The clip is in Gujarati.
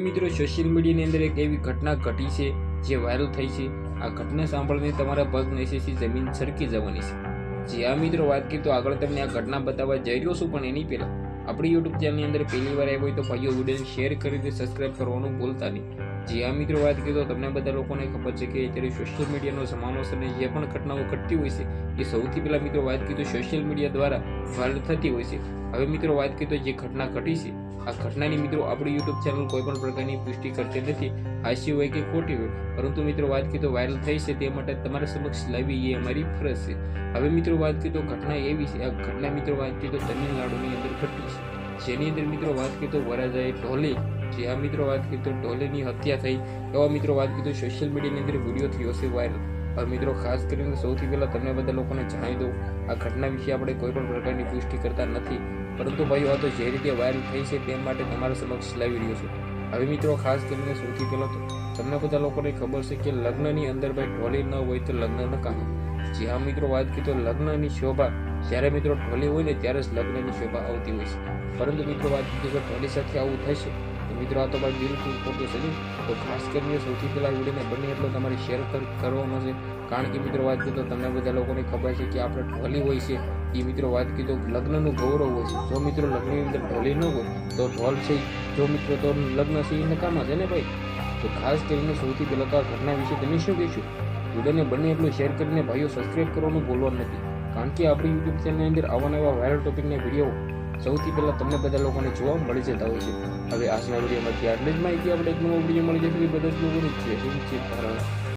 મિત્રો સોશિયલ મીડિયાની અંદર એક એવી ઘટના ઘટી છે જે વાયરલ થઈ છે. આ ઘટના સાંભળીને તમારા પગ નીચેથી જમીન સરકી જવાની છે. જે આ મિત્રો વાત કરી તો આગળ તમને આ ઘટના બતાવવા જઈ રહ્યો છું, પણ એની પહેલા આપણી યુટ્યુબ ચેનલની અંદર પહેલી વાર આવ્યો હોય તો ભાઈઓ વિડીયોને શેર કરી દે, સબસ્ક્રાઇબ કરવાનું ભૂલતા નહીં. જે આ મિત્રો વાત કરી તો તમને બધા લોકોને ખબર છે કે અત્યારે સોશિયલ મીડિયાનો જમાનો છે અને જે પણ ઘટનાઓ ઘટતી હોય છે એ સૌથી પહેલા મિત્રો વાત કરી તો સોશિયલ મીડિયા દ્વારા વાયરલ થતી હોય છે. હવે મિત્રો વાત કરી તો જે ઘટના ઘટી છે આ ઘટનાની મિત્રો આપણી યુટ્યુબ ચેનલ કોઈ પણ પ્રકારની પુષ્ટિ કરતી નથી, હાસ્ય હોય કે ખોટી હોય, પરંતુ મિત્રો વાત કરી તો વાયરલ થઈ છે તે માટે તમારા સમક્ષ લાવી એ અમારી ફરજ છે. હવે મિત્રો વાત કરી તો ઘટના એવી છે, આ ઘટના મિત્રો વાત કરી તો તમિલનાડુની અંદર ઘટી છે, જેની અંદર મિત્રો વાત કરી તો વરાજાએ ઢોલે, જે આ મિત્રો વાત કરી તો ઢોલેની હત્યા થઈ એવા મિત્રો વાત કરી તો સોશિયલ મીડિયાની અંદર વિડીયો થયો છે વાયરલ. હવે મિત્રો ખાસ કરીને સૌથી પહેલા તમને બધા લોકોને જણાવી દઉં, આ ઘટના વિશે આપણે કોઈ પણ પ્રકારની પુષ્ટિ કરતા નથી, પરંતુ ભાઈઓ આ તો જે રીતે વાયરલ થઈ છે તે માટે તમારા સમક્ષ લાવી રહ્યો છું. હવે મિત્રો ખાસ કરીને સૌથી પહેલાં તો તમને બધા લોકોને ખબર છે કે લગ્નની અંદર ભાઈ ઢોલી ન હોય તો લગ્ન ન કામ. જે આ મિત્રો વાત કરી તો લગ્નની શોભા જ્યારે મિત્રો ઢોલી હોય ને ત્યારે જ લગ્નની શોભા આવતી હોય છે, પરંતુ મિત્રો વાત કરી તો ઢોલી સાથે આવું થશે તો મિત્રો આ તો ભાઈ બિલકુલ ખોટું છે. તો ખાસ કરીને સૌથી પહેલાં વિડીયોને બને એટલો તમારે શેર કરવાનો છે, કારણ કે મિત્રો વાત કરીએ તો તમને બધા લોકોને ખબર છે કે આપણે ઢોલી હોય છે એ મિત્રો વાત કરીએ તો લગ્નનું ગૌરવ હોય છે. જો મિત્રો લગ્નની અંદર ઢોલી ન હોય તો ઢોલ છે, જો મિત્રો તો લગ્ન છે એ નકામા છે ને ભાઈ. તો ખાસ કરીને સૌથી પહેલાં તો આ ઘટના વિશે તમે શું કહીશું? વિડીયોને બને એટલું શેર કરીને ભાઈઓ સબસ્ક્રાઈબ કરવાનું ભૂલવાનું નથી, કારણ કે આપણી યુટ્યુબ ચેનલની અંદર આવા નવા વાયરલ ટોપિકના વિડીયો સૌથી પહેલાં તમને બધા લોકોને જોવા મળી જતા હોય છે. હવે આજના વિડીયોમાંથી આટલી જ માહિતી, આપણે એક નવો વિડીયો મળી જશે બધા જ લોકોની છે.